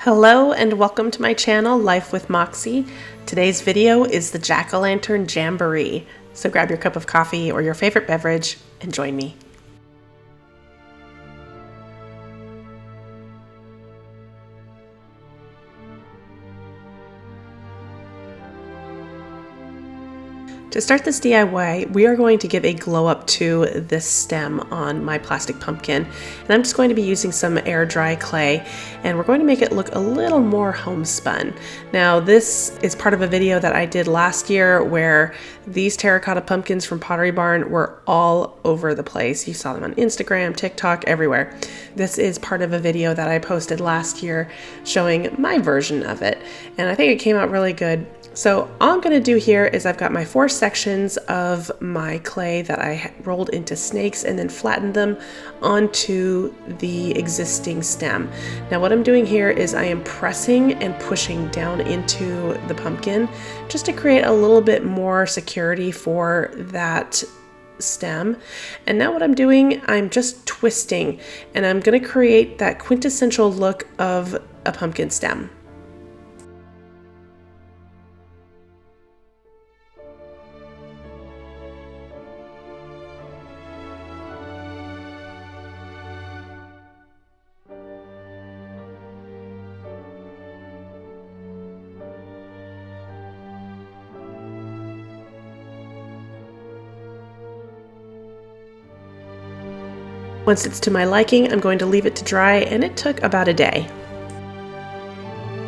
Hello and welcome to my channel, Life with Moxie. Today's video is the Jack-o'-lantern Jamboree. So grab your cup of coffee or your favorite beverage and join me. To start this DIY, we are going to give a glow up to this stem on my plastic pumpkin. And I'm just going to be using some air dry clay, and we're going to make it look a little more homespun. Now, this is part of a video that I did last year where these terracotta pumpkins from Pottery Barn were all over the place. You saw them on Instagram, TikTok, everywhere. This is part of a video that I posted last year showing my version of it, and I think it came out really good. So all I'm going to do here is I've got my 4 sections of my clay that I rolled into snakes and then flattened them onto the existing stem. Now what I'm doing here is I am pressing and pushing down into the pumpkin just to create a little bit more security for that stem. And now what I'm doing, I'm just twisting, and I'm going to create that quintessential look of a pumpkin stem. Once it's to my liking, I'm going to leave it to dry, and it took about a day.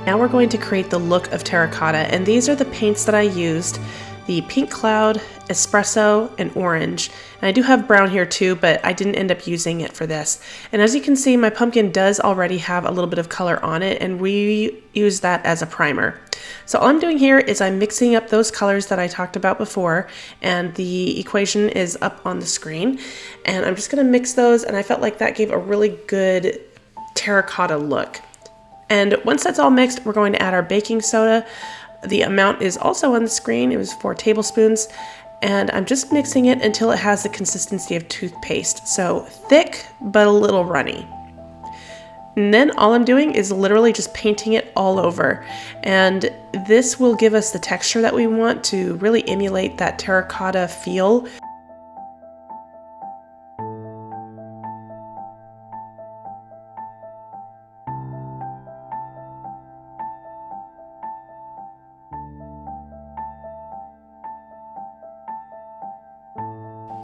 Now we're going to create the look of terracotta, and these are the paints that I used: the pink cloud, espresso, and orange. And I do have brown here too, but I didn't end up using it for this. And as you can see, my pumpkin does already have a little bit of color on it, and we use that as a primer. So all I'm doing here is I'm mixing up those colors that I talked about before, and the equation is up on the screen. And I'm just gonna mix those, and I felt like that gave a really good terracotta look. And once that's all mixed, we're going to add our baking soda. The amount is also on the screen. It was 4 tablespoons. And I'm just mixing it until it has the consistency of toothpaste. So thick, but a little runny. And then all I'm doing is literally just painting it all over. And this will give us the texture that we want to really emulate that terracotta feel.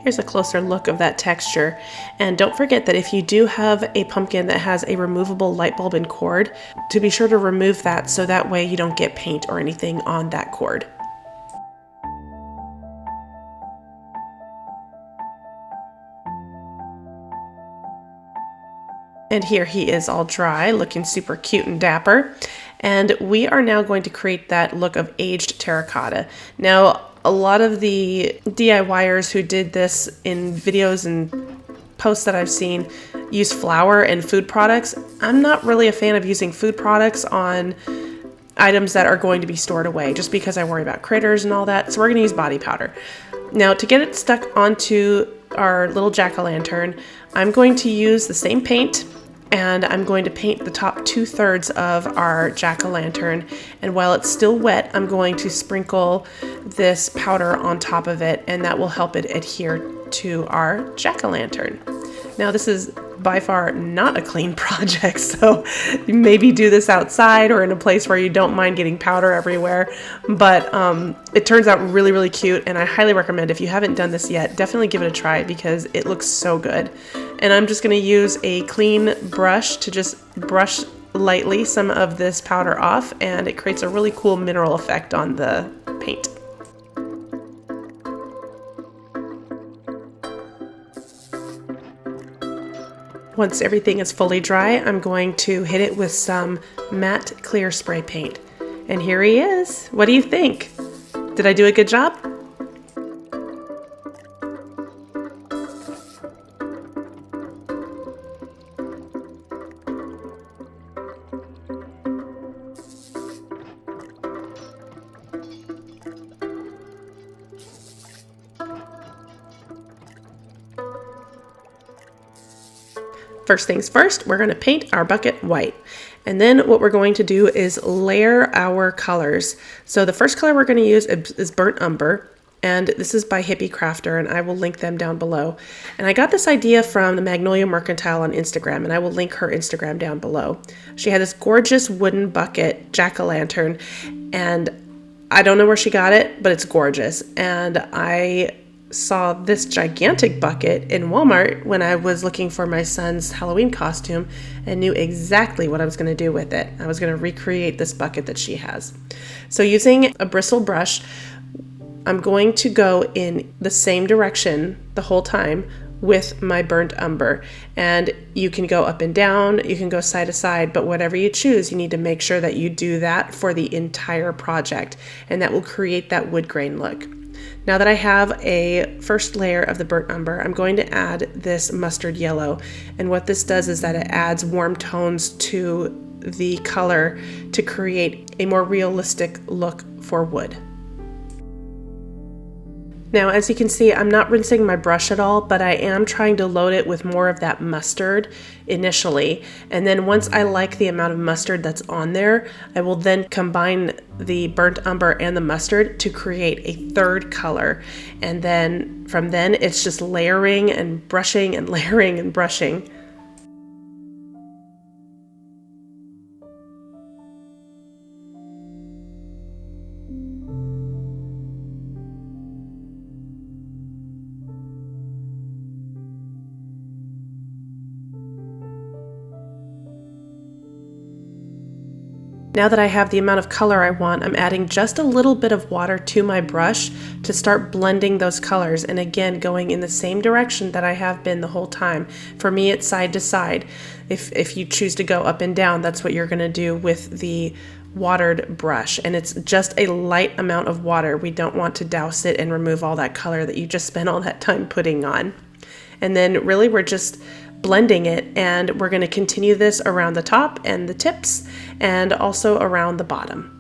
Here's a closer look of that texture. And don't forget that if you do have a pumpkin that has a removable light bulb and cord, to be sure to remove that so that way you don't get paint or anything on that cord. And here he is all dry, looking super cute and dapper. And we are now going to create that look of aged terracotta. Now, a lot of the DIYers who did this in videos and posts that I've seen use flour and food products. I'm not really a fan of using food products on items that are going to be stored away, just because I worry about critters and all that. So we're going to use body powder. Now, to get it stuck onto our little jack-o'-lantern, I'm going to use the same paint, and I'm going to paint the top 2/3 of our jack-o'-lantern. And while it's still wet, I'm going to sprinkle this powder on top of it, and that will help it adhere to our jack-o'-lantern. Now, this is by far not a clean project, so maybe do this outside or in a place where you don't mind getting powder everywhere. But it turns out really, really cute, and I highly recommend, if you haven't done this yet, definitely give it a try because it looks so good. And I'm just going to use a clean brush to just brush lightly some of this powder off, and it creates a really cool mineral effect on the paint. Once everything is fully dry, I'm going to hit it with some matte clear spray paint. And here he is. What do you think? Did I do a good job? First things first, we're going to paint our bucket white. And then what we're going to do is layer our colors. So the first color we're going to use is Burnt Umber. And this is by Hippie Crafter, and I will link them down below. And I got this idea from the Magnolia Mercantile on Instagram, and I will link her Instagram down below. She had this gorgeous wooden bucket, jack-o'-lantern, and I don't know where she got it, but it's gorgeous. And I saw this gigantic bucket in Walmart when I was looking for my son's Halloween costume and knew exactly what I was going to do with it. I was going to recreate this bucket that she has. So using a bristle brush, I'm going to go in the same direction the whole time with my Burnt Umber. And you can go up and down, you can go side to side, but whatever you choose, you need to make sure that you do that for the entire project, and that will create that wood grain look. Now that I have a first layer of the Burnt Umber, I'm going to add this mustard yellow. And what this does is that it adds warm tones to the color to create a more realistic look for wood. Now, as you can see, I'm not rinsing my brush at all, but I am trying to load it with more of that mustard initially. And then once I like the amount of mustard that's on there, I will then combine the Burnt Umber and the mustard to create a third color. And then from then, it's just layering and brushing and layering and brushing. Now that I have the amount of color I want, I'm adding just a little bit of water to my brush to start blending those colors, and again going in the same direction that I have been the whole time. For me, it's side to side. If you choose to go up and down, that's what you're going to do with the watered brush, and it's just a light amount of water. We don't want to douse it and remove all that color that you just spent all that time putting on. And then really we're just blending it, and we're going to continue this around the top and the tips and also around the bottom.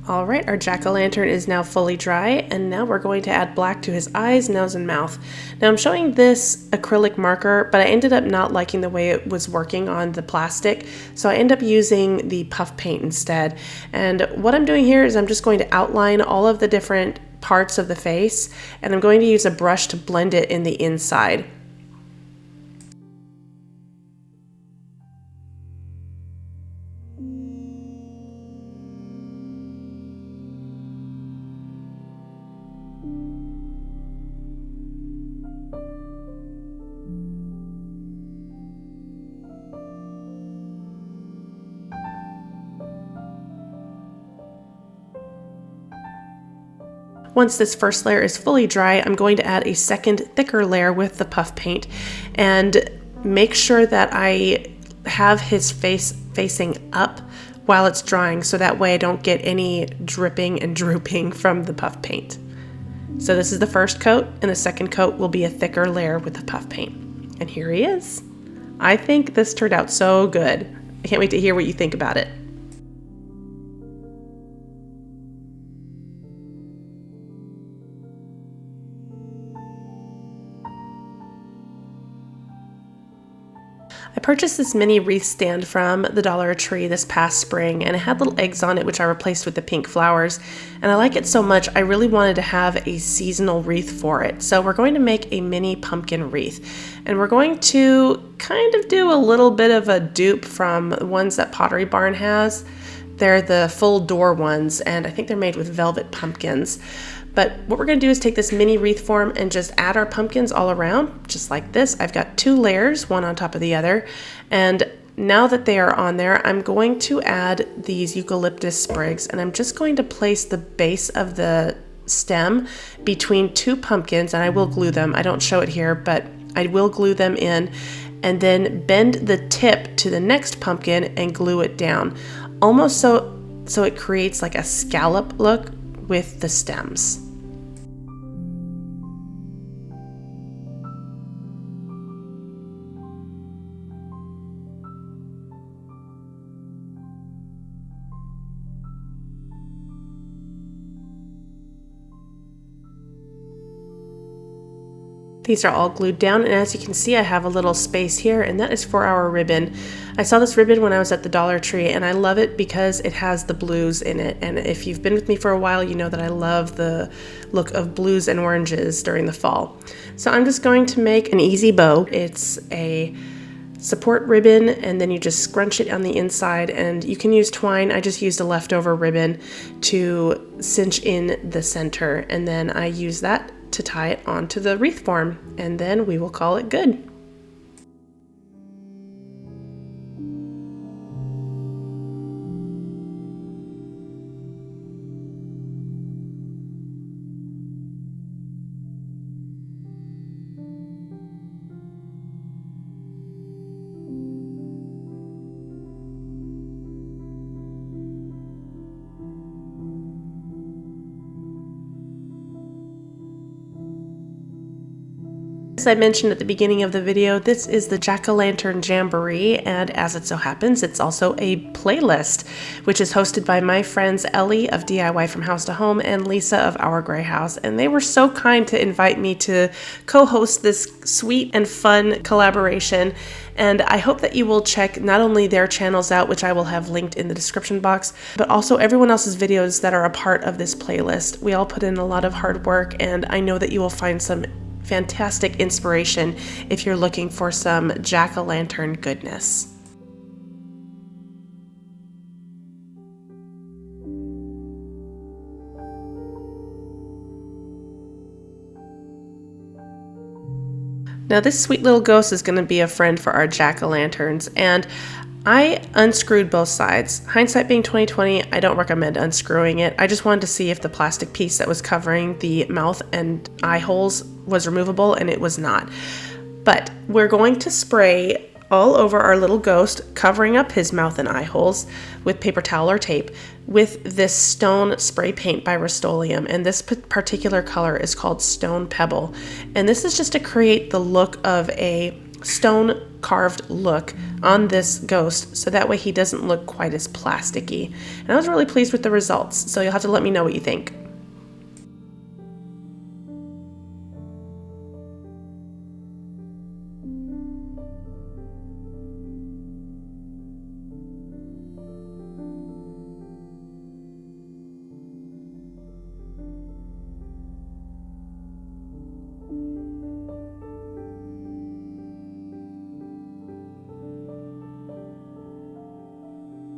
All right, our jack-o'-lantern is now fully dry, and now we're going to add black to his eyes, nose, and mouth. Now I'm showing this acrylic marker, but I ended up not liking the way it was working on the plastic, so I end up using the puff paint instead. And what I'm doing here is I'm just going to outline all of the different parts of the face, and I'm going to use a brush to blend it in the inside. Once this first layer is fully dry, I'm going to add a second thicker layer with the puff paint and make sure that I have his face facing up while it's drying, so that way I don't get any dripping and drooping from the puff paint. So this is the first coat, and the second coat will be a thicker layer with the puff paint. And here he is. I think this turned out so good. I can't wait to hear what you think about it. I purchased this mini wreath stand from the Dollar Tree this past spring, and it had little eggs on it which I replaced with the pink flowers, and I like it so much I really wanted to have a seasonal wreath for it. So we're going to make a mini pumpkin wreath, and we're going to kind of do a little bit of a dupe from the ones that Pottery Barn has. They're the full door ones, and I think they're made with velvet pumpkins. But what we're going to do is take this mini wreath form and just add our pumpkins all around, just like this. I've got 2 layers, one on top of the other. And now that they are on there, I'm going to add these eucalyptus sprigs, and I'm just going to place the base of the stem between two pumpkins, and I will glue them. I don't show it here, but I will glue them in, and then bend the tip to the next pumpkin and glue it down, almost so it creates like a scallop look with the stems. These are all glued down, and as you can see, I have a little space here, and that is for our ribbon. I saw this ribbon when I was at the Dollar Tree, and I love it because it has the blues in it. And if you've been with me for a while, you know that I love the look of blues and oranges during the fall. So I'm just going to make an easy bow. It's a support ribbon, and then you just scrunch it on the inside, and you can use twine. I just used a leftover ribbon to cinch in the center, and then I use that to tie it onto the wreath form, and then we will call it good. As I mentioned at the beginning of the video, this is the Jack-o'-lantern Jamboree, and as it so happens, it's also a playlist, which is hosted by my friends Ellie of DIY from House to Home and Lisa of Our Gray House, and they were so kind to invite me to co-host this sweet and fun collaboration. And I hope that you will check not only their channels out, which I will have linked in the description box, but also everyone else's videos that are a part of this playlist. We all put in a lot of hard work, and I know that you will find some fantastic inspiration if you're looking for some jack-o'-lantern goodness. Now this sweet little ghost is going to be a friend for our jack-o'-lanterns, and I unscrewed both sides. Hindsight being 2020, I don't recommend unscrewing it. I just wanted to see if the plastic piece that was covering the mouth and eye holes was removable, and it was not. But we're going to spray all over our little ghost, covering up his mouth and eye holes with paper towel or tape with this stone spray paint by Rust-Oleum, and this particular color is called Stone Pebble. And this is just to create the look of a stone carved look on this ghost, so that way he doesn't look quite as plasticky. And I was really pleased with the results, so you'll have to let me know what you think.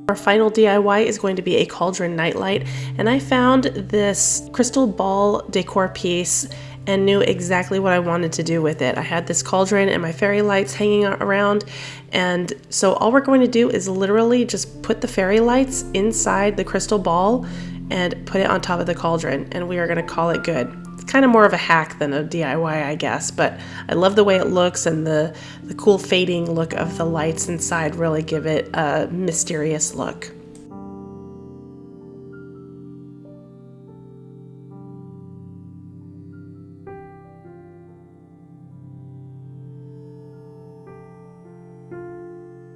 Our final DIY is going to be a cauldron nightlight, and I found this crystal ball decor piece and knew exactly what I wanted to do with it. I had this cauldron and my fairy lights hanging around, and so all we're going to do is literally just put the fairy lights inside the crystal ball and put it on top of the cauldron, and we are going to call it good. It's kind of more of a hack than a DIY, I guess, but I love the way it looks, and the cool fading look of the lights inside really give it a mysterious look.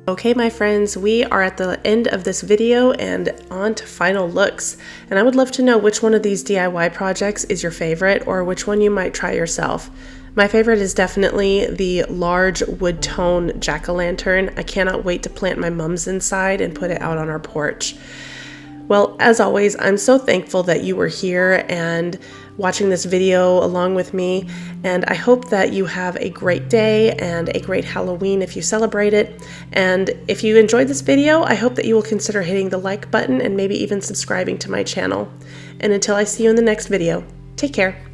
Okay, my friends, we are at the end of this video and on to final looks. And I would love to know which one of these DIY projects is your favorite, or which one you might try yourself. My favorite is definitely the large wood tone jack-o'-lantern. I cannot wait to plant my mums inside and put it out on our porch. Well, as always, I'm so thankful that you were here and watching this video along with me, and I hope that you have a great day and a great Halloween if you celebrate it. And if you enjoyed this video, I hope that you will consider hitting the like button and maybe even subscribing to my channel. And until I see you in the next video, take care.